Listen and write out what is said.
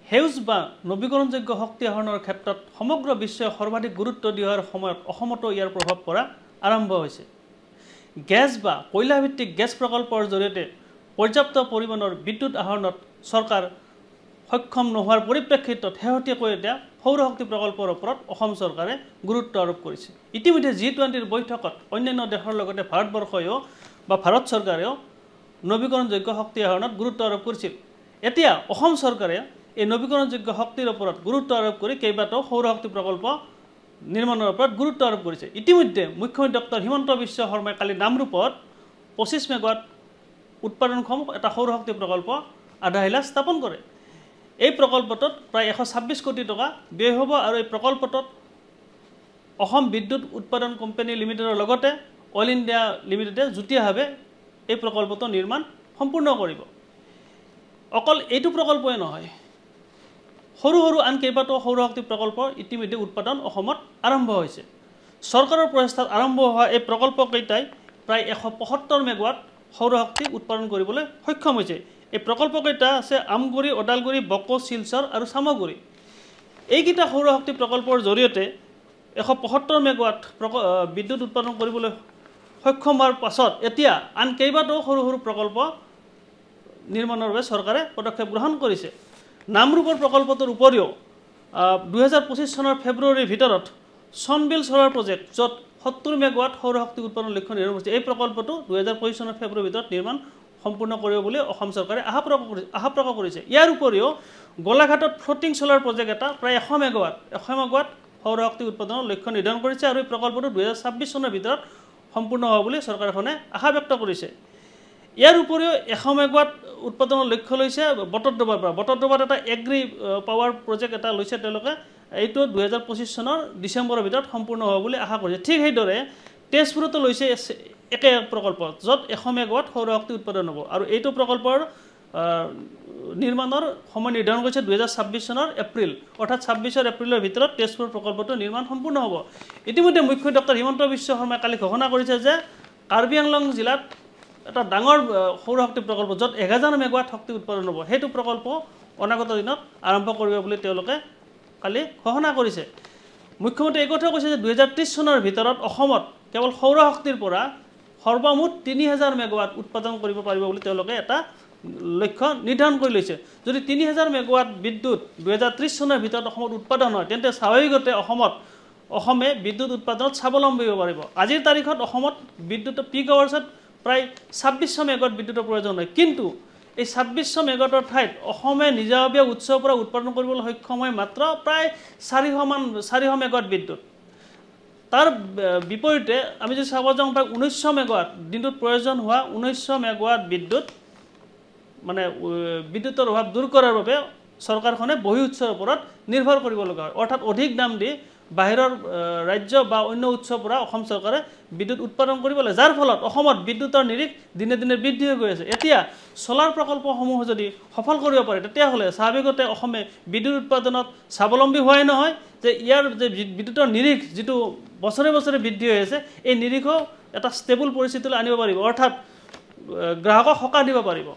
সেউজ বা নবীকৰণযোগ্য শক্তি আহৰণৰ ক্ষেত্ৰত সমগ্ৰ বিশ্বই সৰ্বাধিক গুৰুত্ব দিয়াৰ সময়ত অসমতো ইয়াৰ প্ৰভাৱ পৰা আৰম্ভ হৈছে। গেছ বা কয়লাভিত্তিক গেছ প্ৰকল্পৰ জৰিয়তে পৰ্যাপ্ত পৰিমাণৰ বিদ্যুৎ আহৰণত চৰকাৰ সক্ষম নোহোৱাৰ পৰিপ্ৰেক্ষিতত শেহতীয়াকৈ এতিয়া সৌৰ শক্তি প্ৰকল্পৰ ওপৰত অসম চৰকাৰে গুৰুত্ব আৰোপ কৰিছে। ইতিমধ্যে G20 বৈঠকত অন্যান্য দেশৰ লগতে ভাৰতবৰ্ষয়ো বা ভাৰত চৰকাৰেও নবীকৰণযোগ্য শক্তি আহৰণত গুৰুত্ব আৰোপ কৰিছিল। এতিয়া অসম চৰকাৰে এই নবীকৰণযোগ্য শক্তিৰ ওপৰত গুৰুত্ব আৰোপ কৰি কেইবাটাও সৌৰ শক্তি প্ৰকল্প নিৰ্মাণৰ ওপৰত গুৰুত্ব আৰোপ কৰিছে। ইতিমধ্যে মুখ্যমন্ত্ৰী ডক্টৰ হিমন্ত বিশ্ব শৰ্মাই কালি নামৰূপত 25 মেগাৱাট উৎপাদনক্ষম এটা সৌৰ শক্তি প্ৰকল্প আধাৰশিলা স্থাপন কৰে। এই প্ৰকল্পটোত প্ৰায় 126 কোটি টকা ব্যয় হ'ব আৰু এই প্ৰকল্পটোত অসম বিদ্যুৎ উৎপাদন কোম্পানী লিমিটেডৰ লগতে অইল ইণ্ডিয়া লিমিটেডে যুটীয়াভাৱে এই প্ৰকল্পটো নিৰ্মাণ সম্পূৰ্ণ কৰিব। অকল এইটো প্ৰকল্পই নহয়, সৰু সৰু আন কেইবাটাও সৌৰ শক্তি প্ৰকল্প ইতিমধ্যে উৎপাদন অসমত আৰম্ভ হৈছে। চৰকাৰৰ প্ৰচেষ্টাত আৰম্ভ হোৱা এই প্ৰকল্পকেইটাই প্ৰায় 175 মেগাৱাট সৌৰ শক্তি উৎপাদন কৰিবলৈ সক্ষম হৈছে। এই প্ৰকল্পকেইটা আছে আমগুৰি, ওদালগুৰি, বকো, শিলচৰ আৰু চামগুৰি। এইকেইটা সৌৰ শক্তি প্ৰকল্পৰ জৰিয়তে 175 মেগাৱাট বিদ্যুৎ উৎপাদন কৰিবলৈ সক্ষম হোৱাৰ পাছত এতিয়া আন কেইবাটাও সৰু সৰু প্ৰকল্প নিৰ্মাণৰ বাবে চৰকাৰে পদক্ষেপ গ্ৰহণ কৰিছে। নামৰূপৰ প্ৰকল্পটোৰ উপৰিও 2025 চনৰ ফেব্ৰুৱাৰীৰ ভিতৰত চনবিল চলাৰ প্ৰজেক্ট, য'ত 70 মেগাৱাট সৌৰ শক্তি উৎপাদনৰ লক্ষ্য নিৰ্ধাৰণ কৰিছে, এই প্ৰকল্পটো 2025 চনৰ ফেব্ৰুৱাৰীৰ ভিতৰত নিৰ্মাণ সম্পূৰ্ণ কৰিব বুলি অসম চৰকাৰে আশা প্ৰকাশ কৰিছে। ইয়াৰ উপৰিও গোলাঘাটত ফ্লোটিং চলাৰ প্ৰজেক্ট এটা প্ৰায় 100 মেগাৱাট সৌৰ শক্তি উৎপাদনৰ লক্ষ্য নিৰ্ধাৰণ কৰিছে আৰু এই প্ৰকল্পটো 2026 চনৰ ভিতৰত সম্পূৰ্ণ হ'ব বুলি চৰকাৰখনে আশা ব্যক্ত কৰিছে। ইয়াৰ উপৰিও 100 মেগাৱাট উৎপাদনৰ লক্ষ্য লৈছে বটদ্ৰৱাৰ পৰা। বটদ্ৰৱাত এটা এগ্ৰি পাৱাৰ প্ৰজেক্ট এটা লৈছে তেওঁলোকে, এইটো 2025 চনৰ ডিচেম্বৰৰ ভিতৰত সম্পূৰ্ণ হ'ব বুলি আশা কৰিছে। ঠিক সেইদৰে তেজপুৰতো লৈছে একে প্ৰকল্প, য'ত 100 মেগাৱাট সৌৰ শক্তি উৎপাদন হ'ব আৰু এইটো প্ৰকল্পৰ নিৰ্মাণৰ সময় নিৰ্ধাৰণ কৰিছে 2026 চনৰ এপ্ৰিল, অৰ্থাৎ 26 এপ্ৰিলৰ ভিতৰত তেজপুৰ প্ৰকল্পটো নিৰ্মাণ সম্পূৰ্ণ হ'ব। ইতিমধ্যে মুখ্যমন্ত্ৰী ডক্টৰ হিমন্ত বিশ্ব শৰ্মাই কালি ঘোষণা কৰিছে যে কাৰ্বি আংলং জিলাত এটা ডাঙৰ সৌৰ শক্তি প্ৰকল্প, য'ত 1000 মেগাৱাট শক্তি উৎপাদন হ'ব, সেইটো প্ৰকল্প অনাগত দিনত আৰম্ভ কৰিব বুলি তেওঁলোকে কালি ঘোষণা কৰিছে। মুখ্যমন্ত্ৰী এই কথাও কৈছে যে 2030 চনৰ ভিতৰত অসমত কেৱল সৌৰ শক্তিৰ পৰা সৰ্বমুঠ 3000 মেগাৱাট উৎপাদন কৰিব পাৰিব বুলি তেওঁলোকে এটা লক্ষ্য নিৰ্ধাৰণ কৰি লৈছে। যদি 3000 মেগাৱাট বিদ্যুৎ 2030 চনৰ ভিতৰত অসমত উৎপাদন হয়, তেন্তে স্বাভাৱিকতে অসমে বিদ্যুৎ উৎপাদনত স্বাৱলম্বী হ'ব পাৰিব। আজিৰ তাৰিখত অসমত বিদ্যুৎ পিক আৱাৰ্ছত প্ৰায় 2600 মেগাৱাট বিদ্যুৎৰ প্ৰয়োজন হয়, কিন্তু এই 2600 মেগাৱাটৰ ঠাইত অসমে নিজাববীয়া উৎসৰ পৰা উৎপাদন কৰিবলৈ সক্ষম হয় মাত্ৰ প্ৰায় 400 মেগাৱাট বিদ্যুৎ। তাৰ বিপৰীতে আমি যদি চাব যাওঁ প্ৰায় 1900 মেগাৱাট দিনটোত প্ৰয়োজন হোৱা 1900 মেগাৱাট বিদ্যুৎ মানে বিদ্যুৎৰ অভাৱ দূৰ কৰাৰ বাবে চৰকাৰখনে বহি উৎসৰ ওপৰত নিৰ্ভৰ কৰিব লগা হয়, অৰ্থাৎ অধিক দাম দি বাহিৰৰ ৰাজ্য বা অন্য উৎসৰ পৰা অসম চৰকাৰে বিদ্যুৎ উৎপাদন কৰিব লাগে, যাৰ ফলত অসমত বিদ্যুৎৰ নিৰিখ দিনে দিনে বৃদ্ধি হৈ গৈ আছে। এতিয়া চলাৰ প্ৰকল্পসমূহ যদি সফল কৰিব পাৰে, তেতিয়াহ'লে স্বাভাৱিকতে অসমে বিদ্যুৎ উৎপাদনত স্বাৱলম্বী হোৱাই নহয়, যে ইয়াৰ যে বিদ্যুৎৰ নিৰিখ যিটো বছৰে বছৰে বৃদ্ধি হৈ আছে, এই নিৰিখো এটা ষ্টেবল পৰিস্থিতিলৈ আনিব পাৰিব, অৰ্থাৎ গ্ৰাহকক সকাহ দিব পাৰিব।